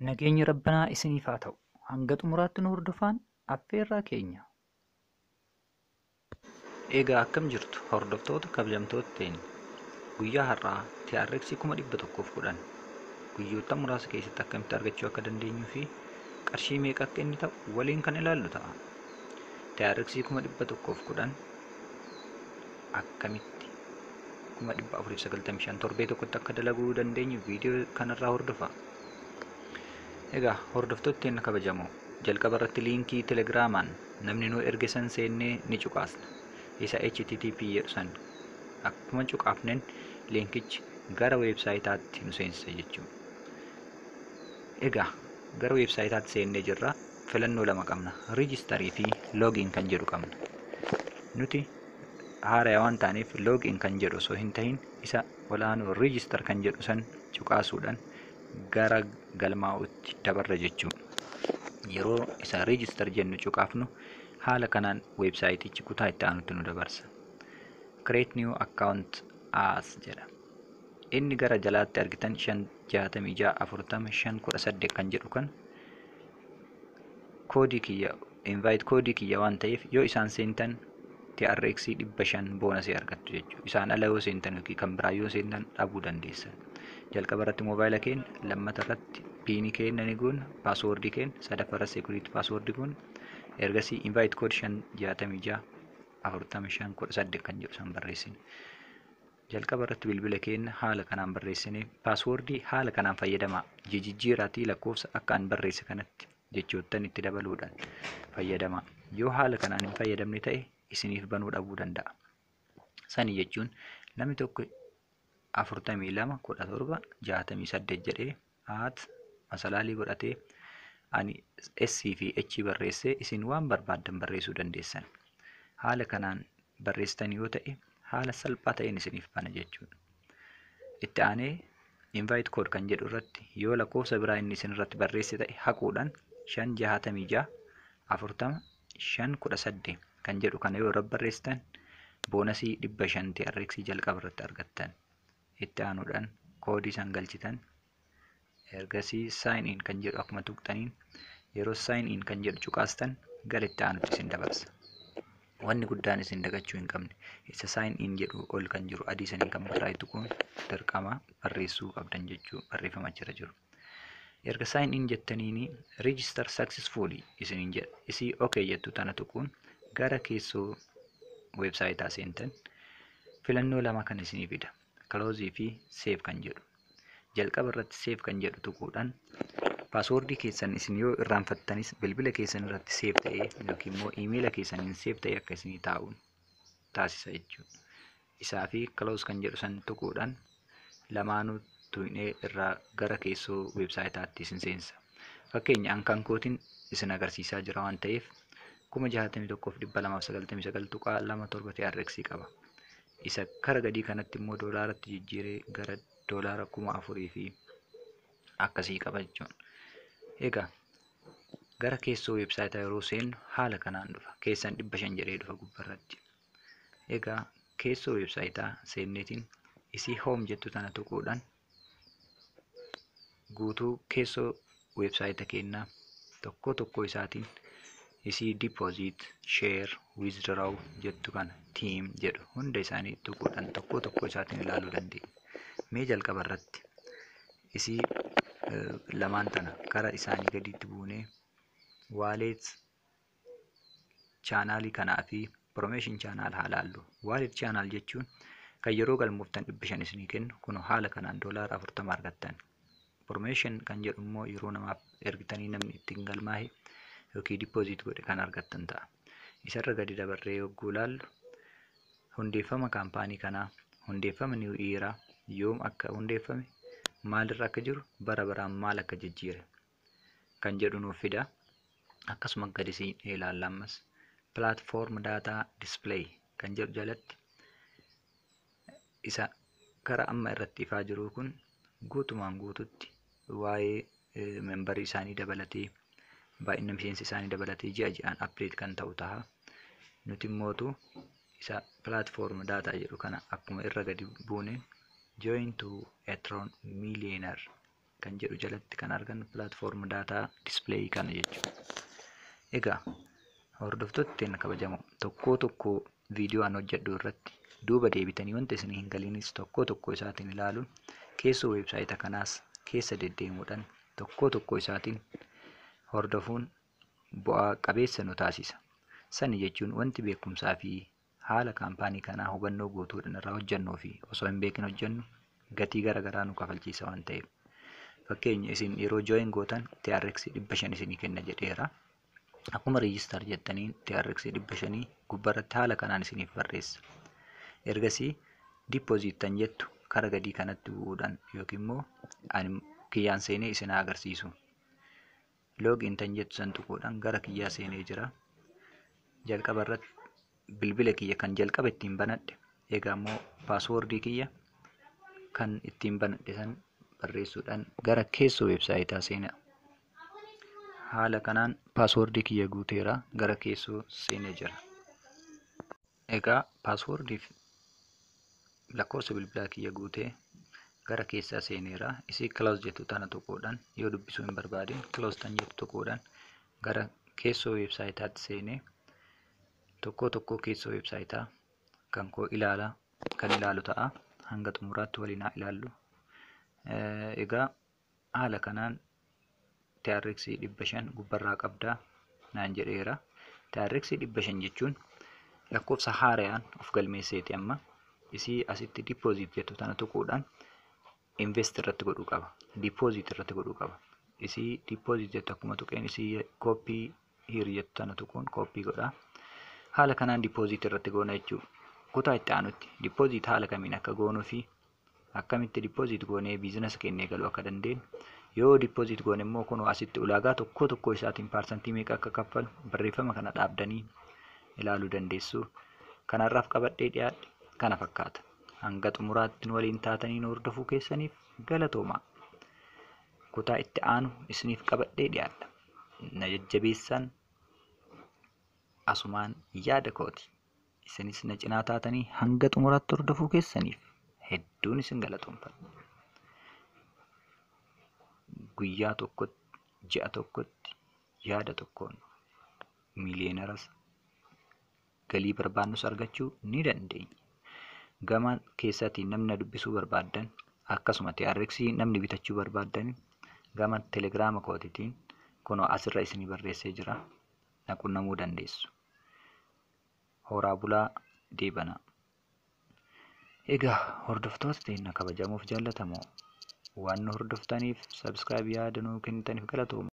Nageenyi Rabbanaa isiniif haa ta'u. Hanga xumuraatti nu hordofaan affeerraa keenya. Egaa akkam jirtu hordoftoota kabajamtoota teenya. Guyyaa har'aa TRX 1110 guyyoota muraasa keessatti akkamitti argachuu akka dandeenyuu fi qarshii meeqa akka inni ta'u waliin kan ilaallu ta'a. TRX 1110 akkamitti 1495 torbee tokkotti akka dalaguu dandeenyu viidiyoo kanarraa hordofaa. Egaa hordoftoota keenya kabajamoo jalqaba irratti liinkii telegiraamaan namni nu erge san seennee ni cuqaasna. Isa http jedhu san akkuma cuqaafnen liinkichi gara weebsaayitaatti nu seensisa jechuudha. Egaa gara weebsaayitaatti seennee jirra. Filannoo lama qabna. Riijistarii fi loogiin kan jedhu qabna. Nuti haaraa waan taaneef loogiin kan jedhu osoo hin tahin isa olaanoo riijistar kan jedhu san cuqaasuudhaan gara galmaa'utti dabarra jechuudha. Yeroo isa reejistar jennu cuqaafnu haala kanaan weebsaayitichi kutaa itti aanutti nu dabarsa. Create new account as jedha. Inni gara jalaatti argitan 5664518 kan jedhu kan koodii kiyya invite koodii kiyya waan ta'eef yoo isaan seentan TRX 500 boonasii argattu jechuudha. Isaan ala yoo seentan yookiin kan biraa yoo seentan dhabuu dandeessan. Jalqaba irratti moobaayila keenya, lammata irratti piinii keenya ni goona, paaswoordii keenya, sadaffaa irratti seekuriitii paaswoordii goona. Ergasii invite code 5664518 kan jedhu san barreessine. Jalqaba irratti bilbila keenya haala kanaan barreessine, paaswoordii haala kanaan fayyadamaa. Jijjiiraatii lakkoofsa akka an barreesse kanatti jechoottan itti dabaluudhaan fayyadamaa. Yoo haala kanaan hin fayyadamne ta'e isiniif banuu dhabuu danda'a. Sani jechuun namni tokko 421768 jedhee masalaalii godhatee ani S fi H barreessee isin waan barbaaddan barreessuu dandeessan. Haala kanaan barreessitan yoo ta'e haala salphaa ta'een isiniif bana jechuudha. Itti aanee invite code kan jedhu irratti yoo lakkoofsa biraa inni isin irratti barreesse ta'e haquudhaan 56640 kan jedhu kana yoo irratti barreessitan boonasii 500 TRX jalqaba irratti argattan. Itti aanuudhaan koodii san galchitan. Ergasii sign in kan jedhu akkuma tuqxaniin yeroo sign in kan jedhu cuqaastan gara itti aanutti isin dabarsa. Wanni guddaan isin dagachuu hin qabne isa sign in jedhu ol kan jiru adii saniin kan barraa'e tuquun dirqama barreessuu qabdan jechuu barreeffama achirra jiru. Erga sign in jettaniini register successfully isiniin jedha. Isii okay jettu tana tuquun gara keessoo weebsaayitaa seentan filannoo lama kan isinii fida. Close fi save kan jedhu. Jalqaba irratti save kan jedhu tuquudhaan paaswoordii keessan isin yoo irraanfattanis bilbila keessan irratti save ta'ee yookiin immoo iimeela keessaniin save ta'ee akka isinii taa'uun taasisa jechuudha. Isaa fi close kan jedhu san tuquudhaan lamaanuu tuqnee irraa gara keessoo weebsaayitaatti isin seensa. Fakkeenya kan kootiin isin agarsiisaa jira waan ta'eef 61,299 tuqaa 27 TRX qaba. Isa kara gadii kanatti immoo doolaaratti jijjiiree gara doolaara 4,000 fi akkasii qaba jechuudha. Egaa gara keessoo weebsaayitaa yeroo seennu haala kanaan dhufa. Keessan 500 jedhee dhufa gubbarratti. Egaa keessoo weebsaayitaa seenneetiin isii home jettu tana tuquudhaan guutuu keessoo weebsaayita keenyaa tokko isaatiin isii deposit, share, withdraw jettu kana team jedhu hunda isaanii tuquudhaan tokko isaatiin ilaaluu dandeenya. Mee jalqaba irratti isii lamaan tana karaa isaanii gadiitti buunee wallet chaanaalii kanaa fi promotion channel haa laallu. Wallet channel jechuun kan yeroo galmooftan 500 isinii kennu kun haala kanaan doolaara 40 argattan. Promotion kan jedhu immoo yeroo namaaf ergitanii namni ittiin galmaa'e yookiin deposit godhe kan argattan ta'a. Isarra gadi dabarree yogguu laallu hundeeffama kaampaanii kanaa, hundeeffama New Era yoom akka hundeeffame, maalirra akka jiru, bara baraan maal akka jijjiire kan jedhu nuuf fida. Akkasuma gadi siin ilaalla ammas platform data display kan jedhu jalatti isa karaa amma irratti ifaa jiru kun guutumaan guututti waa'ee membarii isaanii dabalatee baay'ina miseensa isaanii dabalatee ji'aan update kan ta'u ta'a. Nuti immootu isa platform data jedhu kana akkuma irra gadi buune join to Etron millionaire kan jedhu jalatti kan argan platform data display kana jechuudha. Egaa hordoftoota kabajamoo tokko viidiyoo an hojjedhu irratti duuba deebitanii wanta isin hin galinis tokko isaatiin ilaaluun keessoo websaayita kanaas keessa deddeemuudhaan tokko isaatiin hordofuun bu'aa qabeessa nu taasisa. Sani jechuun wanti beekumsaa fi haala kaampaanii kanaa hubannoo guutuudhaan irraa hojjennuu fi osoo hin beekin hojjennu gatii garaagaraa nu kafalchiisa waan ta'eef. Fakkeenya isin yeroo join gootan TRX 500 isinii kenna jedheera. Akkuma register jettaniin TRX 500 gubbarratti haala kanaan isiniif barreessa. Ergasii deposit tan jettu kara gadii kanatti bu'uudhaan yookiin immoo ani kiyyaan seenee isin agarsiisu. Login tan jettu san tuquudhaan gara kiyyaa seenee jira. Jalqaba irratti bilbila kiyya kan jalqaba ittiin banadhe. Egaa immoo paaswoordii kiyya kan ittiin banadhe san barreessuudhaan gara keessoo websaayitaa seenaa. Haala kanaan paaswoordii kiyya guuteera gara keessoo seenee jira. Egaa paaswoordii fi lakkoofsa bilbilaa kiyya guutee gara keessaa seeneera. Isii close jettu tana tuquudhaan yoo dubbisuu hin barbaadin close tan jettu tuquudhaan gara keessoo websaayitaatti seenee tokko keessoo websaayitaa kan koo ilaalu ta'a. Hanga xumuraatti waliin haa ilaallu. Egaa haala kanaan TRX 500 gubbarraa qabdaa naan jedheera. TRX 500 jechuun lakkoofsa haaraan of galmeesseeti amma isii asitti deposit jettu tana tuquudhaan invest irratti godhuu qaba. Deposit irratti godhuu qaba. Isii deposit jettu akkuma tuqeen isii copy here jettu tana tuquun copy godhaa. Haala kanaan deposit irratti goona jechuudha. Kutaa itti aanutti deposit haala kamiin akka goonuu fi akkamitti deposit goonee biizinasa kennee galuu akka dandeenyu. Yoo deposit goone immoo kunoo asitti ulaagaa tokko isaatiin parsantii meeqa akka kaffalu barreeffama kana dhaabdanii ilaaluu dandeessu. Kanarraaf qabadhee dhiyaadhe kana fakkaata. Hanga xumuraatti waliin taatanii hordofuu keessaniif galatoomaa. Kutaa itti aanu isiniif qabadhee dhiyaadha. Na jajjabeessan asumaan yaada kooti. Isinis na cinaa taatanii hanga xumuraatti hordofuu keessaniif hedduun isin galatoomfadha. Guyyaa tokkotti, ji'a tokkotti, yaada tokkoon miiliyooneras galii barbaannus argachuu ni dandeenya. Gama keessaatiin namni dubbisuu barbaaddan akkasuma TRX namni bitachuu barbaaddan gama telegiraama kootiitiin kunoo asirra isinii barreessee jira. Na qunnamuu dandeessu. Horaa bulaa deebanaa. Egaa hordoftoota teenya kabajamuuf jaallatamoo waan nu hordoftaniif subscribe yaada nuu kennitaniif galatooma.